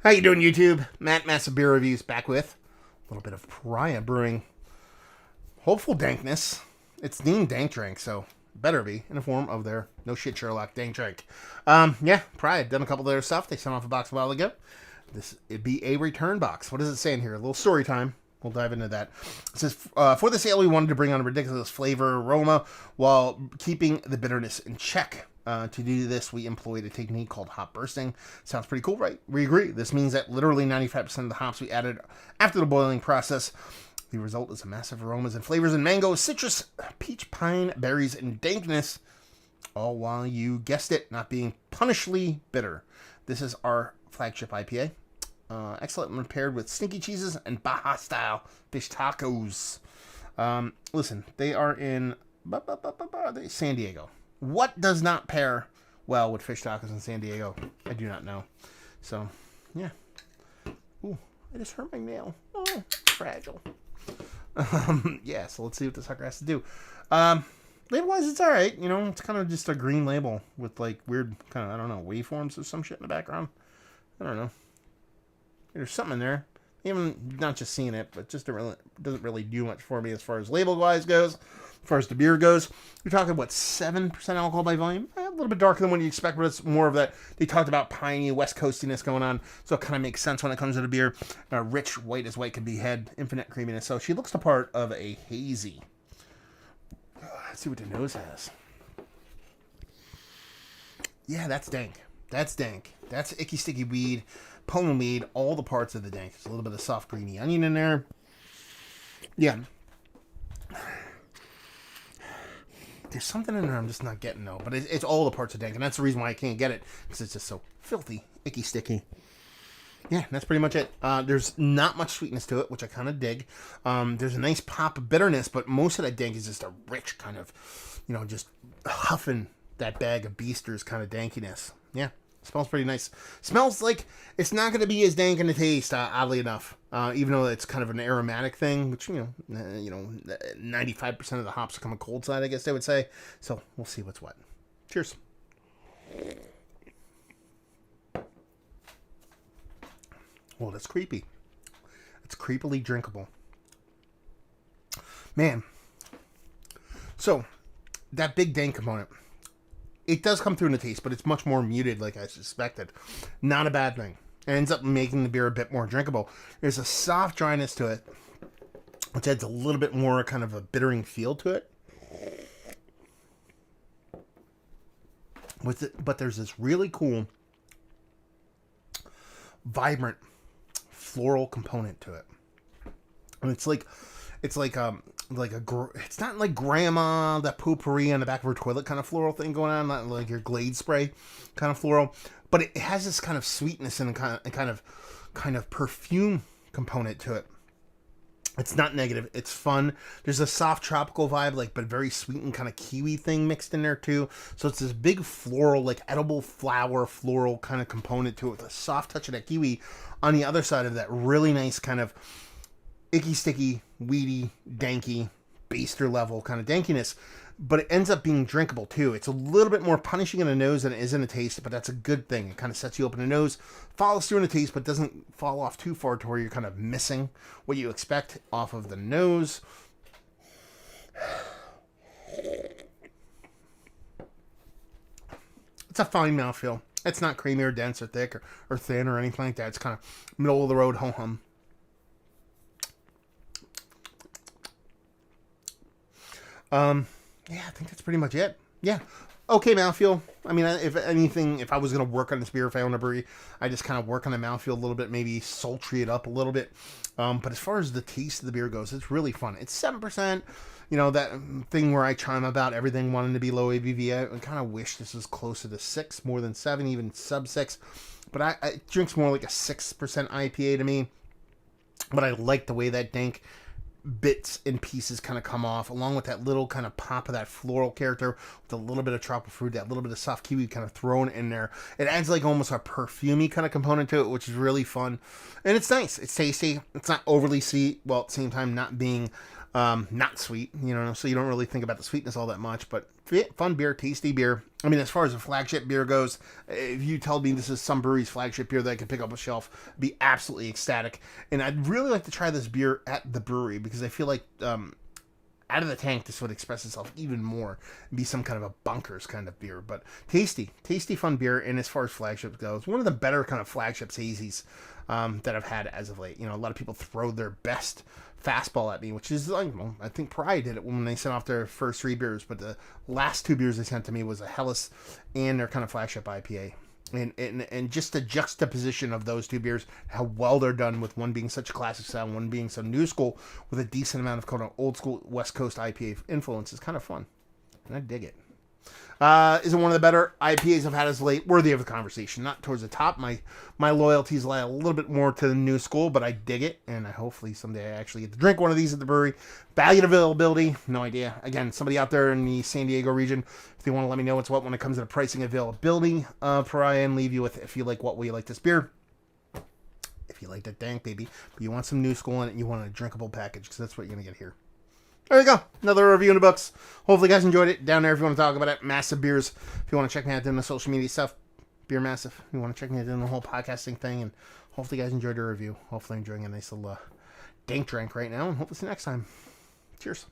How you doing, YouTube? Matt, Massive Beer Reviews, back with a little bit of Pariah Brewing hopeful dankness. It's named Dank Drink, so better be in the form of their no shit Sherlock Dank Drink. Yeah, Pariah done a couple of their stuff. They sent off a box a while ago. It'd be a return box. What does it say in here? A little story time. We'll dive into that. It says, for this ale, we wanted to bring on a ridiculous flavor aroma while keeping the bitterness in check. To do this, we employed a technique called hop bursting. Sounds pretty cool, right? We agree. This means that literally 95% of the hops we added after the boiling process. The result is a massive aromas and flavors in mango, citrus, peach, pine, berries, and dankness. All while you guessed it, not being punishingly bitter. This is our flagship IPA. Excellent when paired with stinky cheeses and Baja style fish tacos. Listen, they are in San Diego. What does not pair well with fish tacos in San Diego? I do not know. So, yeah. Ooh, I just hurt my nail. Oh, fragile. Yeah, so let's see what the sucker has to do. Label-wise, it's alright. You know, it's kind of just a green label with, like, weird kind of, I don't know, waveforms or some shit in the background. I don't know. There's something in there. Even not just seeing it, but just doesn't really do much for me as far as label-wise goes. As far as the beer goes, you're talking, what, 7% alcohol by volume? A little bit darker than what you expect, but it's more of that. They talked about piney, west coastiness going on, so it kind of makes sense when it comes to the beer. Rich, white as white can be, had infinite creaminess. So she looks the part of a hazy. Let's see what the nose has. Yeah, that's dank. That's dank. That's icky, sticky weed, poland weed, all the parts of the dank. There's a little bit of soft, greeny onion in there. Yeah. There's something in there I'm just not getting, though. But it's all the parts of dank, and that's the reason why I can't get it. Because it's just so filthy, icky, sticky. Yeah, that's pretty much it. There's not much sweetness to it, which I kind of dig. There's a nice pop of bitterness, but most of that dank is just a rich kind of, you know, just huffing that bag of Beasters kind of dankiness. Yeah, smells pretty nice. Smells like it's not going to be as dank in the taste, oddly enough. Even though it's kind of an aromatic thing, which, 95% of the hops come on cold side, I guess they would say. So we'll see what's what. Cheers. Well, that's creepy. It's creepily drinkable. Man. So, that big dank component, it does come through in the taste, but it's much more muted like I suspected. Not a bad thing. It ends up making the beer a bit more drinkable. There's a soft dryness to it, which adds a little bit more kind of a bittering feel to it. But there's this really cool, vibrant, floral component to it, and it's not like grandma that potpourri on the back of her toilet kind of floral thing going on, not like your Glade spray kind of floral, but it has this kind of sweetness and kind of perfume component to it. It's not negative. It's fun. There's a soft tropical vibe, but very sweet and kind of kiwi thing mixed in there too. So it's this big floral, edible flower floral kind of component to it with a soft touch of that kiwi on the other side of that really nice kind of icky, sticky, weedy, danky, baster level kind of dankiness. But it ends up being drinkable too. It's a little bit more punishing in the nose than it is in the taste, but that's a good thing. It kind of sets you up in the nose, follows through in the taste, but doesn't fall off too far to where you're kind of missing what you expect off of the nose. It's a fine mouthfeel. It's not creamy or dense or thick or thin or anything like that. It's kind of middle of the road, ho-hum. Yeah, I think that's pretty much it. Yeah. Okay, mouthfeel. I mean, if anything, if I was going to work on this beer, if I own a brewery, I just kind of work on the mouthfeel a little bit, maybe sultry it up a little bit. But as far as the taste of the beer goes, it's really fun. It's 7%. That thing where I chime about everything wanting to be low ABV. I kind of wish this was closer to 6, more than 7, even sub 6. But it drinks more like a 6% IPA to me. But I like the way that dank bits and pieces kind of come off, along with that little kind of pop of that floral character with a little bit of tropical fruit, that little bit of soft kiwi kind of thrown in there. It adds almost a perfumey kind of component to it, which is really fun. And it's nice. It's tasty. It's not overly sweet, while at the same time not being Not sweet, so you don't really think about the sweetness all that much, but fun beer, tasty beer. I mean, as far as a flagship beer goes, if you told me this is some brewery's flagship beer that I could pick up a shelf, I'd be absolutely ecstatic. And I'd really like to try this beer at the brewery because I feel like out of the tank, this would express itself even more and be some kind of a bunkers kind of beer. But tasty, fun beer. And as far as flagships goes, one of the better kind of flagships hazies that I've had as of late. A lot of people throw their best fastball at me, which is like, well, I think Pariah did it when they sent off their first 3 beers, but the last 2 beers they sent to me was a Hellas and their kind of flagship IPA. And just the juxtaposition of those 2 beers, how well they're done, with one being such a classic style, one being so new school with a decent amount of kind of old school West Coast IPA influence, is kind of fun. And I dig it. Is it one of the better IPAs I've had as late? Worthy of the conversation. Not towards the top. My loyalties lie a little bit more to the new school, but I dig it, and hopefully someday I actually get to drink one of these at the brewery. Value and availability, no idea. Again, somebody out there in the San Diego region, if they want to let me know what's what when it comes to the pricing availability of Pariah, and leave you with, if you like what we like this beer. If you like that Dank, baby, but you want some new school in it, and you want a drinkable package, because that's what you're going to get here. There you go. Another review in the books. Hopefully you guys enjoyed it. Down there if you want to talk about it. Massive Beers. If you want to check me out doing the social media stuff. Beer Massive. If you want to check me out doing the whole podcasting thing. And hopefully you guys enjoyed the review. Hopefully enjoying a nice little dank drink right now. And hopefully see you next time. Cheers.